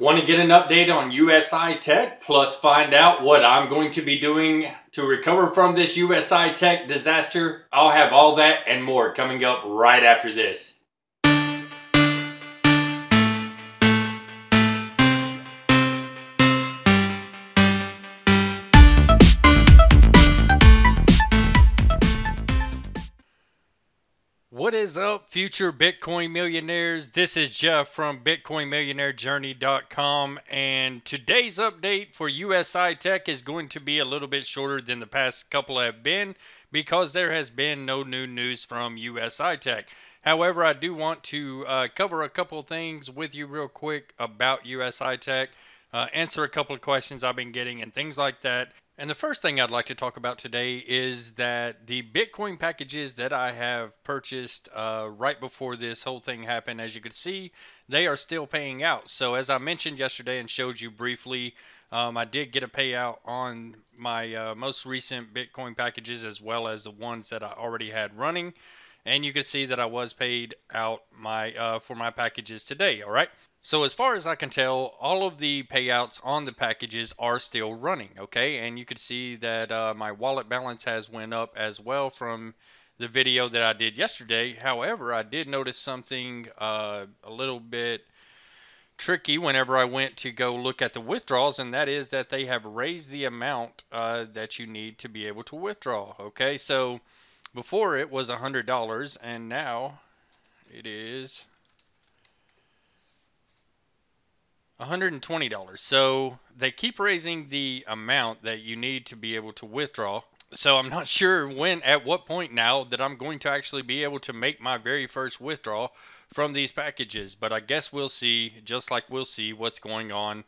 Want to get an update on USI Tech, plus find out what I'm going to be doing to recover from this USI Tech disaster? I'll have all that and more coming up right after this. What is up, future Bitcoin millionaires? This is Jeff from BitcoinMillionaireJourney.com, and today's update for USI Tech is going to be a little bit shorter than the past couple have been because there has been no new news from USI Tech. However, I do want to cover a couple things with you real quick about USI Tech, answer a couple of questions I've been getting and things like that. And the first thing I'd like to talk about today is that the Bitcoin packages that I have purchased right before this whole thing happened, as you can see, they are still paying out. So as I mentioned yesterday and showed you briefly, I did get a payout on my most recent Bitcoin packages as well as the ones that I already had running. And you can see that I was paid out for my packages today, all right? So as far as I can tell, all of the payouts on the packages are still running, okay? And you can see that my wallet balance has went up as well from the video that I did yesterday. However, I did notice something a little bit tricky whenever I went to go look at the withdrawals, and that is that they have raised the amount that you need to be able to withdraw, okay? So before it was $100, and now it is $120. So they keep raising the amount that you need to be able to withdraw. So I'm not sure at what point now that I'm going to actually be able to make my very first withdrawal from these packages. But I guess we'll see, just like we'll see what's going on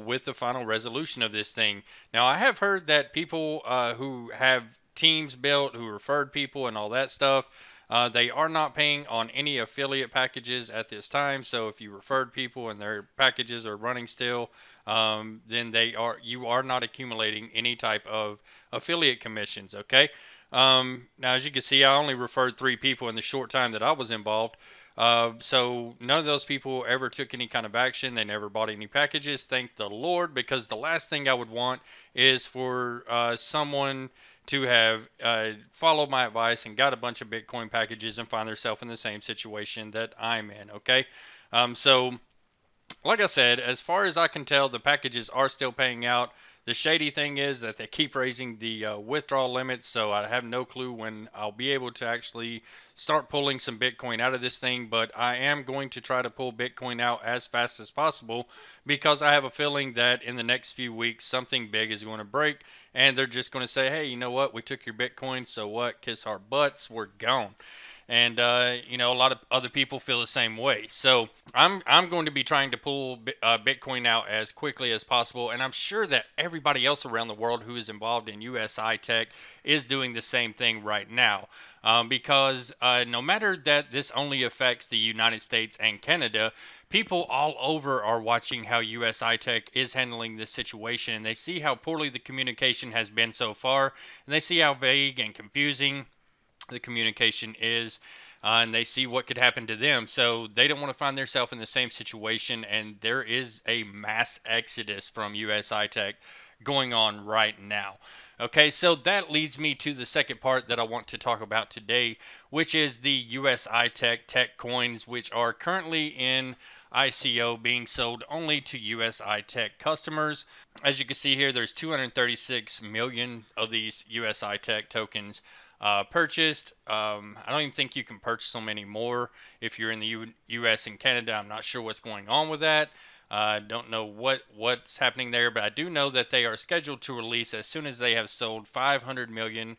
with the final resolution of this thing. Now, I have heard that people who have teams built, who referred people and all that stuff, they are not paying on any affiliate packages at this time. So if you referred people and their packages are running still, then you are not accumulating any type of affiliate commissions. Okay. Now, as you can see, I only referred 3 people in the short time that I was involved. So none of those people ever took any kind of action. They never bought any packages. Thank the Lord, because the last thing I would want is for someone to have followed my advice and got a bunch of Bitcoin packages and find themselves in the same situation that I'm in, okay? So, like I said, as far as I can tell, the packages are still paying out. The shady thing is that they keep raising the withdrawal limits, so I have no clue when I'll be able to actually start pulling some Bitcoin out of this thing, but I am going to try to pull Bitcoin out as fast as possible because I have a feeling that in the next few weeks something big is going to break and they're just going to say, hey, you know what, we took your Bitcoin, so what, kiss our butts, we're gone. And a lot of other people feel the same way. So I'm going to be trying to pull Bitcoin out as quickly as possible, and I'm sure that everybody else around the world who is involved in USI Tech is doing the same thing right now. Because no matter that this only affects the United States and Canada, people all over are watching how USI Tech is handling this situation, and they see how poorly the communication has been so far, and they see how vague and confusing the communication is, and they see what could happen to them. So they don't want to find themselves in the same situation, and there is a mass exodus from USI Tech going on right now. Okay, so that leads me to the second part that I want to talk about today, which is the USI Tech coins, which are currently in ICO being sold only to USI Tech customers. As you can see here, there's 236 million of these USI Tech tokens purchased. I don't even think you can purchase them anymore if you're in the US and Canada. I'm not sure what's going on with that. I don't know what's happening there, but I do know that they are scheduled to release as soon as they have sold 500 million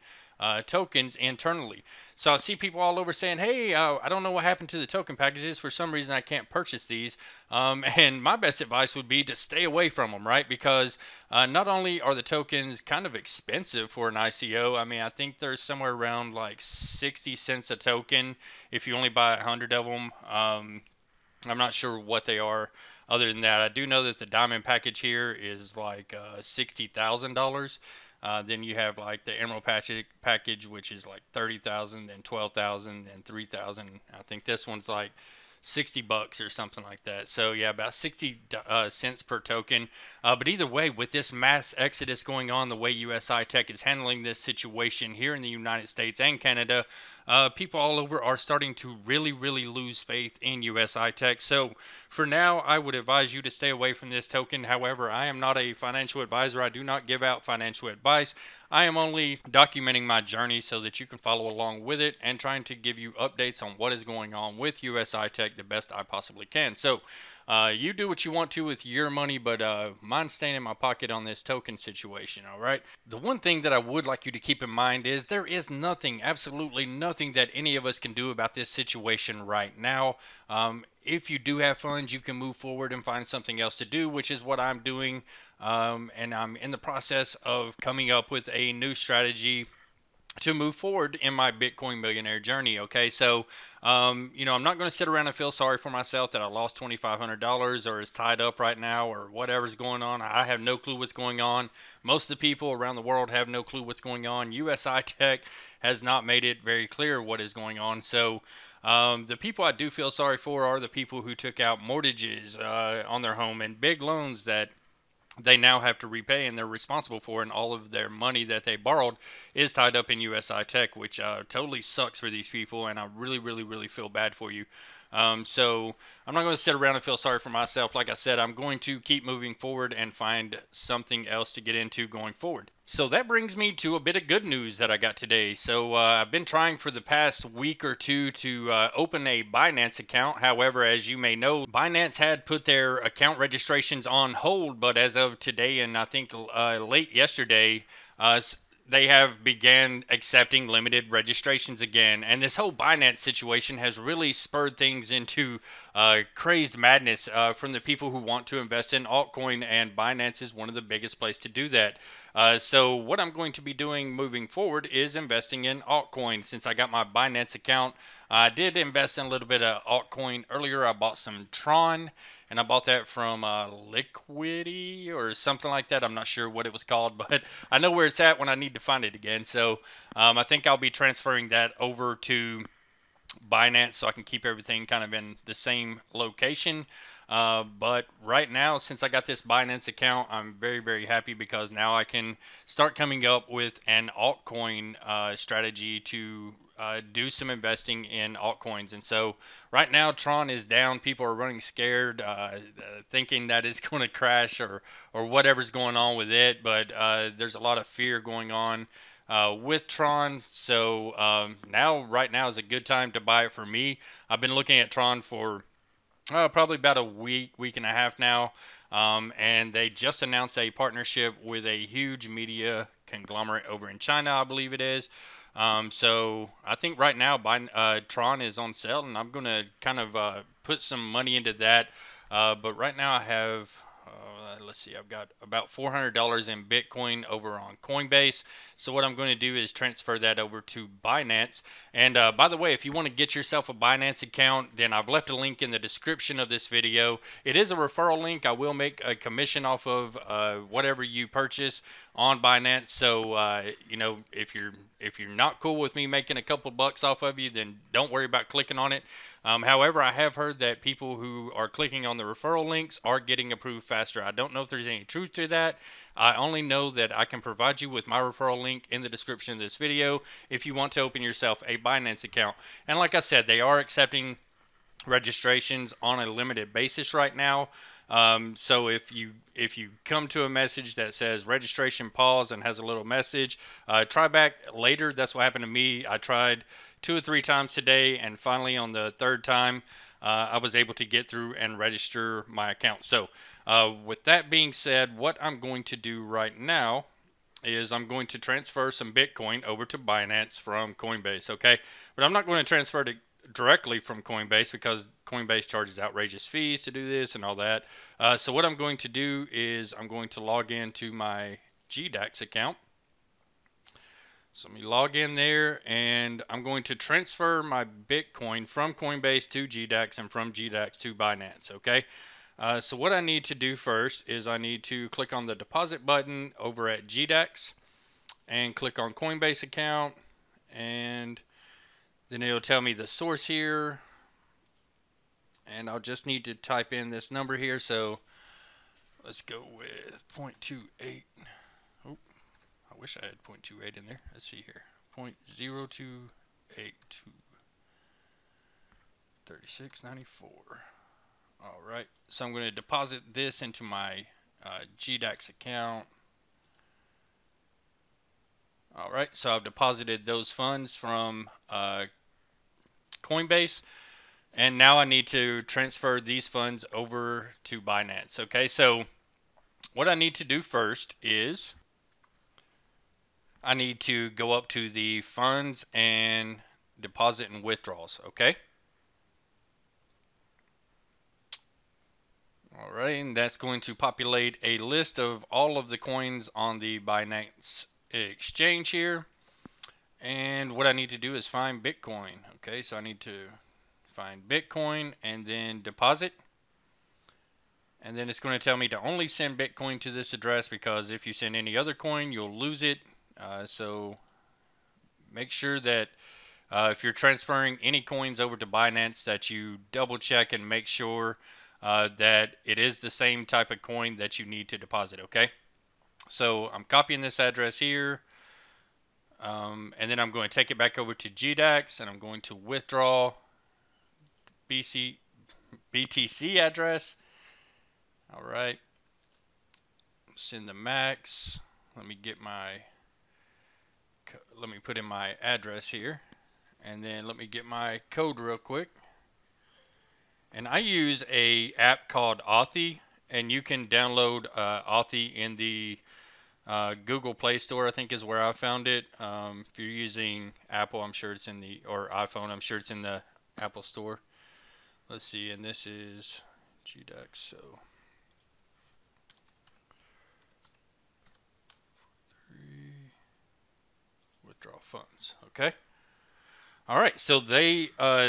tokens internally. So I see people all over saying, hey, I don't know what happened to the token packages. For some reason, I can't purchase these. And my best advice would be to stay away from them, right? Because not only are the tokens kind of expensive for an ICO, I mean, I think they're somewhere around like 60 cents a token if you only buy 100 of them. I'm not sure what they are. Other than that, I do know that the diamond package here is like $60,000. Then you have like the emerald package, which is like 30,000, then 12,000, then 3,000. I think this one's like 60 bucks or something like that. So yeah, about 60 cents per token. But either way, with this mass exodus going on, the way USI Tech is handling this situation here in the United States and Canada, people all over are starting to really, really lose faith in USI Tech. So for now, I would advise you to stay away from this token. However, I am not a financial advisor. I do not give out financial advice. I am only documenting my journey so that you can follow along with it and trying to give you updates on what is going on with USI Tech the best I possibly can. So, you do what you want to with your money, but mine's staying in my pocket on this token situation, all right? The one thing that I would like you to keep in mind is there is nothing, absolutely nothing that any of us can do about this situation right now. If you do have funds, you can move forward and find something else to do, which is what I'm doing. And I'm in the process of coming up with a new strategy to move forward in my Bitcoin millionaire journey. Okay, so I'm not going to sit around and feel sorry for myself that I lost $2,500 or is tied up right now or whatever's going on. I have no clue what's going on. Most of the people around the world have no clue what's going on. USI Tech has not made it very clear what is going on. So the people I do feel sorry for are the people who took out mortgages on their home and big loans that they now have to repay and they're responsible for, and all of their money that they borrowed is tied up in USI Tech, which totally sucks for these people, and I really, really, really feel bad for you. So I'm not going to sit around and feel sorry for myself. Like I said, I'm going to keep moving forward and find something else to get into going forward. So that brings me to a bit of good news that I got today. So I've been trying for the past week or two to open a Binance account. However, as you may know, Binance had put their account registrations on hold, but as of today and I think late yesterday, they have began accepting limited registrations again. And this whole Binance situation has really spurred things into crazed madness from the people who want to invest in altcoin, and Binance is one of the biggest places to do that. So what I'm going to be doing moving forward is investing in altcoin. Since I got my Binance account, I did invest in a little bit of altcoin earlier. I bought some Tron, and I bought that from Liquidity or something like that. I'm not sure what it was called, but I know where it's at when I need to find it again. So I think I'll be transferring that over to Binance so I can keep everything kind of in the same location. But right now, since I got this Binance account, I'm very, very happy because now I can start coming up with an altcoin strategy to do some investing in altcoins. And so right now, Tron is down. People are running scared, thinking that it's going to crash or whatever's going on with it. But there's a lot of fear going on with Tron. So right now is a good time to buy it for me. I've been looking at Tron for probably about a week and a half now. And they just announced a partnership with a huge media conglomerate over in China, I believe it is. So I think right now Tron is on sale, and I'm going to kind of put some money into that. But right now I have let's see, I've got about $400 in Bitcoin over on Coinbase. So what I'm going to do is transfer that over to Binance. And by the way, if you want to get yourself a Binance account, then I've left a link in the description of this video. It is a referral link. I will make a commission off of whatever you purchase on Binance. So if you're not cool with me making a couple bucks off of you, then don't worry about clicking on it. However, I have heard that people who are clicking on the referral links are getting approved faster. I don't know if there's any truth to that. I only know that I can provide you with my referral link in the description of this video if you want to open yourself a Binance account. And like I said, they are accepting registrations on a limited basis right now. So if you come to a message that says registration pause and has a little message, try back later. That's what happened to me. I tried 2 or 3 times today, and finally on the third time, I was able to get through and register my account. So with that being said, what I'm going to do right now is I'm going to transfer some Bitcoin over to Binance from Coinbase, okay? But I'm not going to transfer it directly from Coinbase because Coinbase charges outrageous fees to do this and all that. So what I'm going to do is I'm going to log into my GDAX account. So let me log in there, and I'm going to transfer my Bitcoin from Coinbase to GDAX and from GDAX to Binance, okay? So what I need to do first is I need to click on the deposit button over at GDAX and click on Coinbase account, and then it'll tell me the source here. and I'll just need to type in this number here. So let's go with 0.28. Oh, I wish I had 0.28 in there. Let's see here. 0.02823694. All right. So I'm going to deposit this into my GDAX account. All right. So I've deposited those funds from Coinbase. And now I need to transfer these funds over to Binance. Okay. So what I need to do first is I need to go up to the funds and deposit and withdrawals. Okay. All right, and that's going to populate a list of all of the coins on the Binance exchange here. And what I need to do is find Bitcoin. Okay, so I need to find Bitcoin and then deposit. And then it's going to tell me to only send Bitcoin to this address, because if you send any other coin, you'll lose it. So make sure that if you're transferring any coins over to Binance, that you double check and make sure that it is the same type of coin that you need to deposit. Okay, so I'm copying this address here, and then I'm going to take it back over to GDAX, and I'm going to withdraw BTC address. All right, send the max. Let me put in my address here, and then let me get my code real quick. And I use a app called Authy, and you can download Authy in the Google Play Store, I think is where I found it. If you're using Apple, I'm sure it's in the, or iPhone, I'm sure it's in the Apple Store. Let's see, and this is GDAX, so withdraw funds. Okay. All right, so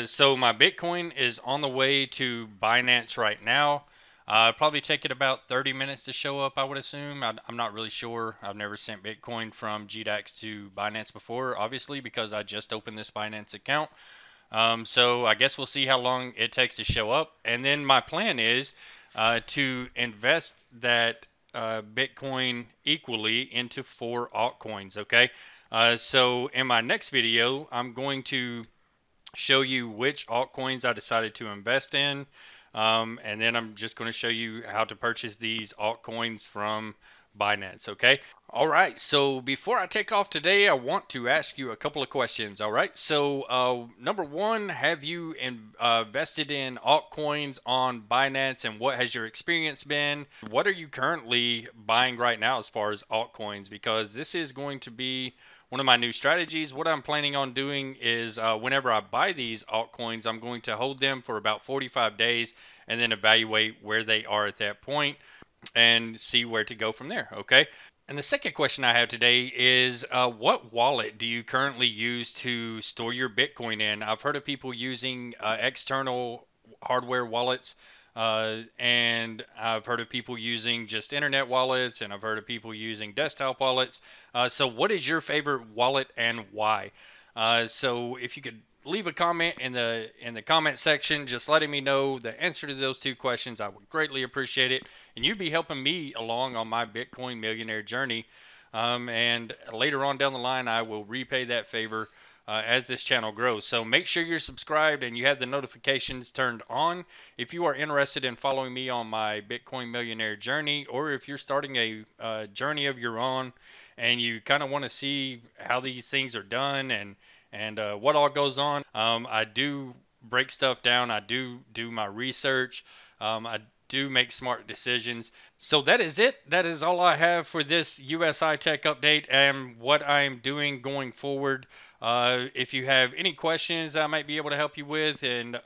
so my Bitcoin is on the way to Binance right now. Probably take it about 30 minutes to show up, I would assume. I'm not really sure. I've never sent Bitcoin from GDAX to Binance before, obviously, because I just opened this Binance account. So I guess we'll see how long it takes to show up. And then my plan is to invest that Bitcoin equally into 4 altcoins. Okay. So in my next video, I'm going to show you which altcoins I decided to invest in. And then I'm just going to show you how to purchase these altcoins from Binance. Okay. All right. So before I take off today, I want to ask you a couple of questions. All right. So number one, have you invested in altcoins on Binance, and what has your experience been? What are you currently buying right now as far as altcoins? Because this is going to be one of my new strategies. What I'm planning on doing is whenever I buy these altcoins, I'm going to hold them for about 45 days and then evaluate where they are at that point and see where to go from there. Okay. And the second question I have today is what wallet do you currently use to store your Bitcoin in? I've heard of people using external hardware wallets, and I've heard of people using just internet wallets, and I've heard of people using desktop wallets. So, what is your favorite wallet and why? So, if you could leave a comment in the comment section, just letting me know the answer to those 2 questions, I would greatly appreciate it, and you'd be helping me along on my Bitcoin millionaire journey. And later on down the line, I will repay that favor as this channel grows. So make sure you're subscribed and you have the notifications turned on if you are interested in following me on my Bitcoin millionaire journey, or if you're starting a journey of your own and you kind of want to see how these things are done and what all goes on. I do break stuff down. I do my research. I do make smart decisions. So that is it. That is all I have for this USI Tech update and what I'm doing going forward. If you have any questions I might be able to help you with, and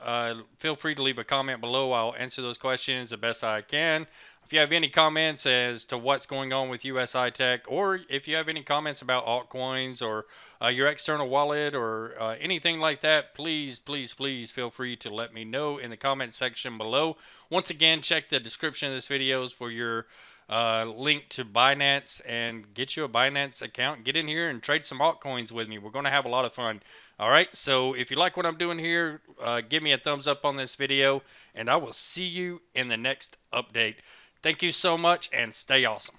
feel free to leave a comment below. I'll answer those questions the best I can. If you have any comments as to what's going on with USI Tech, or if you have any comments about altcoins or your external wallet or anything like that, please, please, please feel free to let me know in the comment section below. Once again, check the description of this video for your link to Binance and get you a Binance account. Get in here and trade some altcoins with me. We're going to have a lot of fun. All right, so if you like what I'm doing here, give me a thumbs up on this video, and I will see you in the next update. Thank you so much, and stay awesome.